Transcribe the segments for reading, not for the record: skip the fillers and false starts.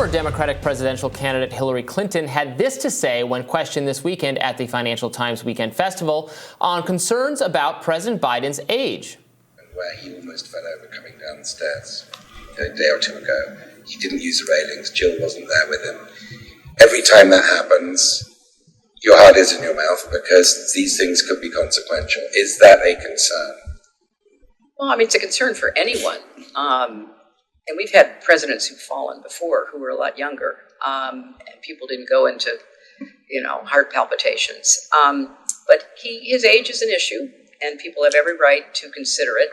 Former Democratic presidential candidate Hillary Clinton had this to say when questioned this weekend at the Financial Times Weekend Festival on concerns about President Biden's age. Where he almost fell over coming down the stairs a day or two ago. He didn't use the railings. Jill wasn't there with him. Every time that happens, your heart is in your mouth because these things could be consequential. Is that a concern? Well, I mean, it's a concern for anyone. And we've had presidents who've fallen before who were a lot younger, and people didn't go into, heart palpitations. But his age is an issue, and people have every right to consider it.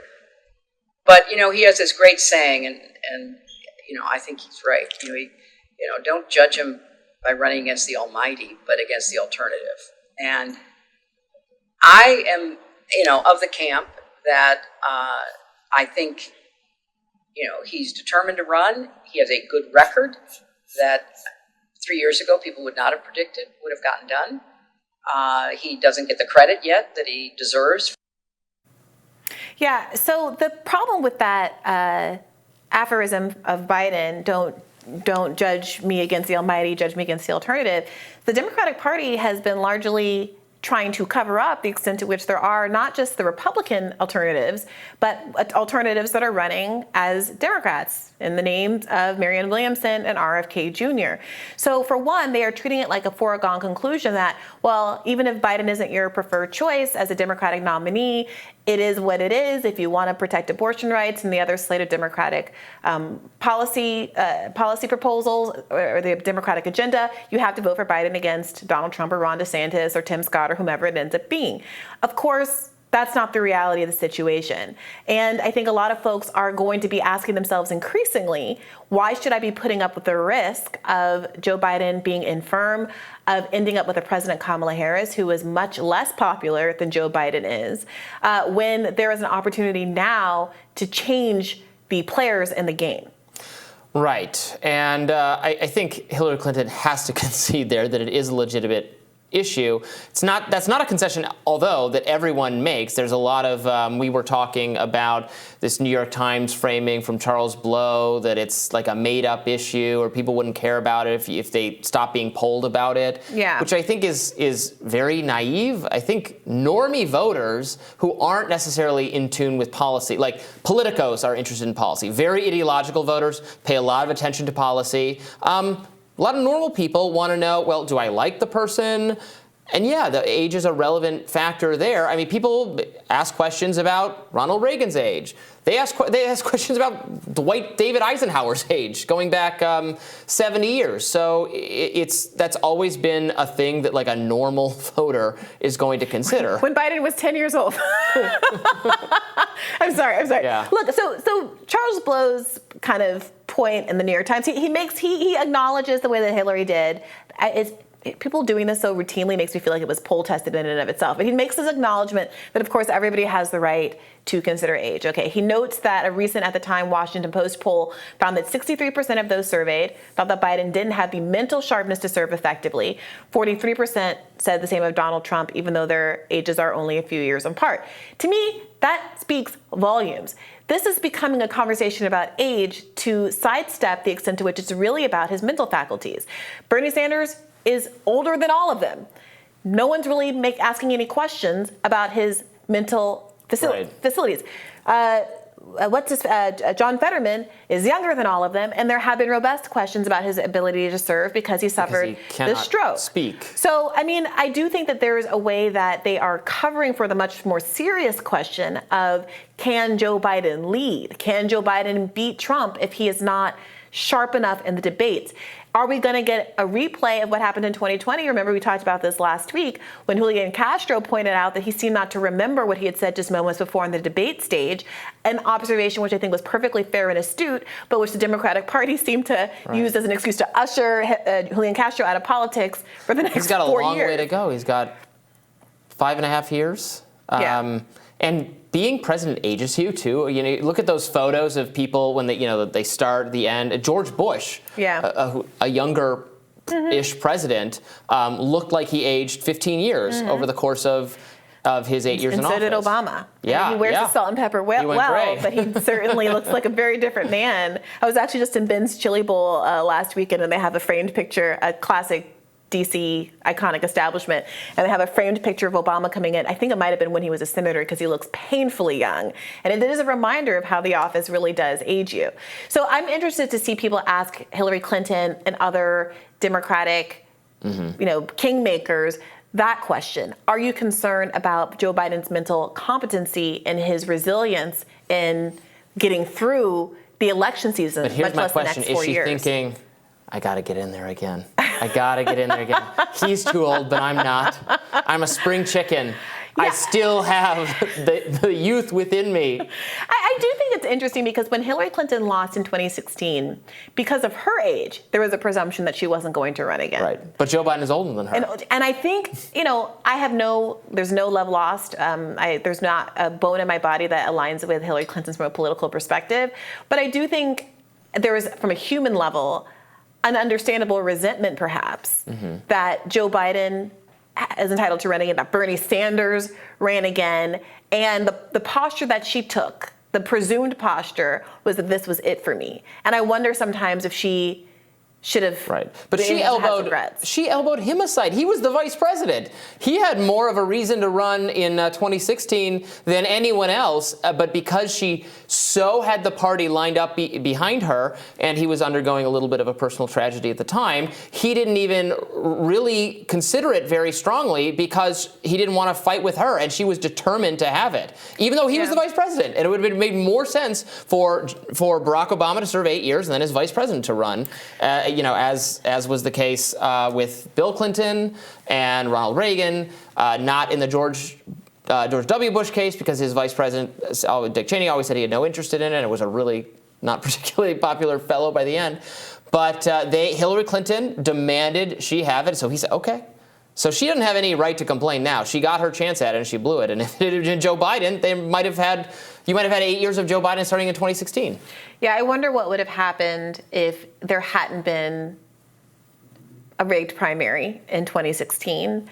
But, he has this great saying, and I think he's right. Don't judge him by running against the Almighty, but against the alternative. And I am, of the camp that I think, he's determined to run. He has a good record that 3 years ago people would not have predicted would have gotten done. He doesn't get the credit yet that he deserves. Yeah, so the problem with that aphorism of Biden, don't judge me against the Almighty, judge me against the alternative, the Democratic Party has been largely trying to cover up the extent to which there are not just the Republican alternatives, but alternatives that are running as Democrats in the names of Marianne Williamson and RFK Jr. So for one, they are treating it like a foregone conclusion that, well, even if Biden isn't your preferred choice as a Democratic nominee, it is what it is. If you want to protect abortion rights and the other slate of Democratic policy proposals or the Democratic agenda, you have to vote for Biden against Donald Trump or Ron DeSantis or Tim Scott or whomever it ends up being. Of course, that's not the reality of the situation. And I think a lot of folks are going to be asking themselves increasingly, why should I be putting up with the risk of Joe Biden being infirm, of ending up with a President Kamala Harris who is much less popular than Joe Biden is, when there is an opportunity now to change the players in the game? Right. And I think Hillary Clinton has to concede there that it is a legitimate issue. That's not a concession, although, that everyone makes. There's a lot of, we were talking about this New York Times framing from Charles Blow that it's like a made-up issue or people wouldn't care about it if they stop being polled about it, which I think is very naive. I think normie voters who aren't necessarily in tune with policy, like politicos are interested in policy. Very ideological voters pay a lot of attention to policy. A lot of normal people want to know, well, do I like the person? And yeah, the age is a relevant factor there. I mean, people ask questions about Ronald Reagan's age. They ask questions about Dwight David Eisenhower's age, going back 70 years. So that's always been a thing that like a normal voter is going to consider. When Biden was 10 years old. I'm sorry. Yeah. Look, so Charles Blow's kind of point in the New York Times, he acknowledges the way that Hillary did. People doing this so routinely makes me feel like it was poll tested in and of itself. But he makes this acknowledgement that, of course, everybody has the right to consider age. Okay, he notes that a recent, at the time, Washington Post poll found that 63% of those surveyed thought that Biden didn't have the mental sharpness to serve effectively. 43% said the same of Donald Trump, even though their ages are only a few years apart. To me, that speaks volumes. This is becoming a conversation about age to sidestep the extent to which it's really about his mental faculties. Bernie Sanders is older than all of them. No one's really asking any questions about his mental facilities. John Fetterman is younger than all of them, and there have been robust questions about his ability to serve because he suffered the stroke. Speak. So, I mean, I do think that there is a way that they are covering for the much more serious question of, can Joe Biden lead? Can Joe Biden beat Trump if he is not sharp enough in the debates? Are we going to get a replay of what happened in 2020? Remember, we talked about this last week when Julian Castro pointed out that he seemed not to remember what he had said just moments before on the debate stage, an observation which I think was perfectly fair and astute, but which the Democratic Party seemed to use as an excuse to usher Julian Castro out of politics for the next 4 years. He's got a long way to go. He's got 5.5 years. And being president ages you too. You know, look at those photos of people when they start, the end. George Bush, a younger-ish president, looked like he aged 15 years over the course of of his 8 years in office. And so did Obama. Yeah, and he wears the salt and pepper well, but he certainly looks like a very different man. I was actually just in Ben's Chili Bowl last weekend, and they have a framed picture, a classic DC iconic establishment, and they have a framed picture of Obama coming in. I think it might have been when he was a senator, because he looks painfully young. And it is a reminder of how the office really does age you. So I'm interested to see people ask Hillary Clinton and other Democratic, kingmakers that question. Are you concerned about Joe Biden's mental competency and his resilience in getting through the election season, but here's much my less question. the next 4 years? Is she thinking, I got to get in there again. I got to get in there again. He's too old, but I'm not. I'm a spring chicken. Yeah. I still have the youth within me. I do think it's interesting, because when Hillary Clinton lost in 2016, because of her age, there was a presumption that she wasn't going to run again. Right. But Joe Biden is older than her. And I think, there's no love lost. There's not a bone in my body that aligns with Hillary Clinton's from a political perspective. But I do think there is, from a human level, an understandable resentment, perhaps, that Joe Biden is entitled to run again, that Bernie Sanders ran again, and the posture that she took, the presumed posture, was that this was it for me. And I wonder sometimes if she should have. Right. But she elbowed him aside. He was the vice president. He had more of a reason to run in 2016 than anyone else. But because she so had the party lined up behind her, and he was undergoing a little bit of a personal tragedy at the time, he didn't even really consider it very strongly, because he didn't want to fight with her, and she was determined to have it, even though he was the vice president. And it would have made more sense for Barack Obama to serve 8 years and then his vice president to run. As was the case with Bill Clinton and Ronald Reagan, not in the George W. Bush case, because his vice president, Dick Cheney, always said he had no interest in it, and it was a really not particularly popular fellow by the end. But Hillary Clinton demanded she have it, so he said, okay. So she doesn't have any right to complain now. She got her chance at it, and she blew it. And if it had been Joe Biden, you might have had 8 years of Joe Biden starting in 2016. Yeah, I wonder what would have happened if there hadn't been a rigged primary in 2016.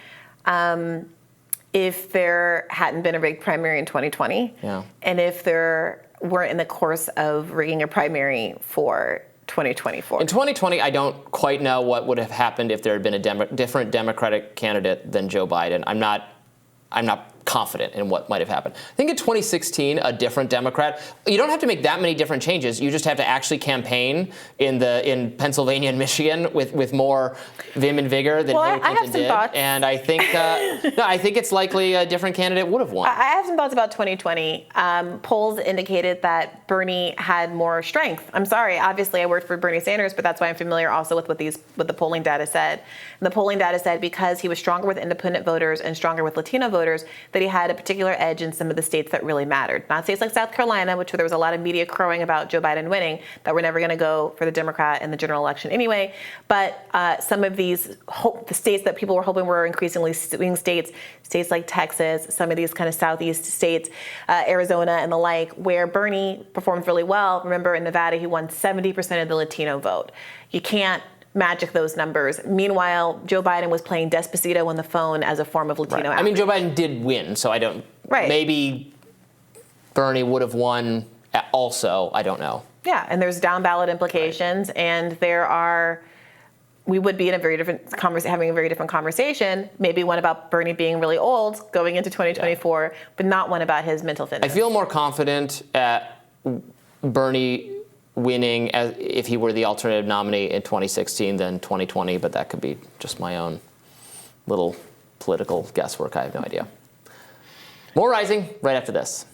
If there hadn't been a rigged primary in 2020. Yeah. And if there weren't in the course of rigging a primary for 2024. In 2020, I don't quite know what would have happened if there had been a different Democratic candidate than Joe Biden. I'm not confident in what might have happened. I think in 2016, a different Democrat, you don't have to make that many different changes. You just have to actually campaign in Pennsylvania and Michigan with more vim and vigor than Hillary Clinton did. Thoughts. And I think I think it's likely a different candidate would have won. I have some thoughts about 2020. Polls indicated that Bernie had more strength. I'm sorry, obviously I worked for Bernie Sanders, but that's why I'm familiar also with what the polling data said. And the polling data said because he was stronger with independent voters and stronger with Latino voters, that he had a particular edge in some of the states that really mattered. Not states like South Carolina, which there was a lot of media crowing about Joe Biden winning, that we're never going to go for the Democrat in the general election anyway. But some of the states that people were hoping were increasingly swing states, states like Texas, some of these kind of southeast states, Arizona and the like, where Bernie performed really well. Remember, in Nevada, he won 70% of the Latino vote. You can't magic those numbers. Meanwhile, Joe Biden was playing Despacito on the phone as a form of Latino outreach. I mean, Joe Biden did win, so I don't. Right. Maybe Bernie would have won also. I don't know. Yeah, and there's down ballot implications, and we would be in a very different having a very different conversation. Maybe one about Bernie being really old going into 2024, but not one about his mental fitness. I feel more confident at Bernie winning if he were the alternative nominee in 2016 than 2020, but that could be just my own little political guesswork. I have no idea. More Rising right after this.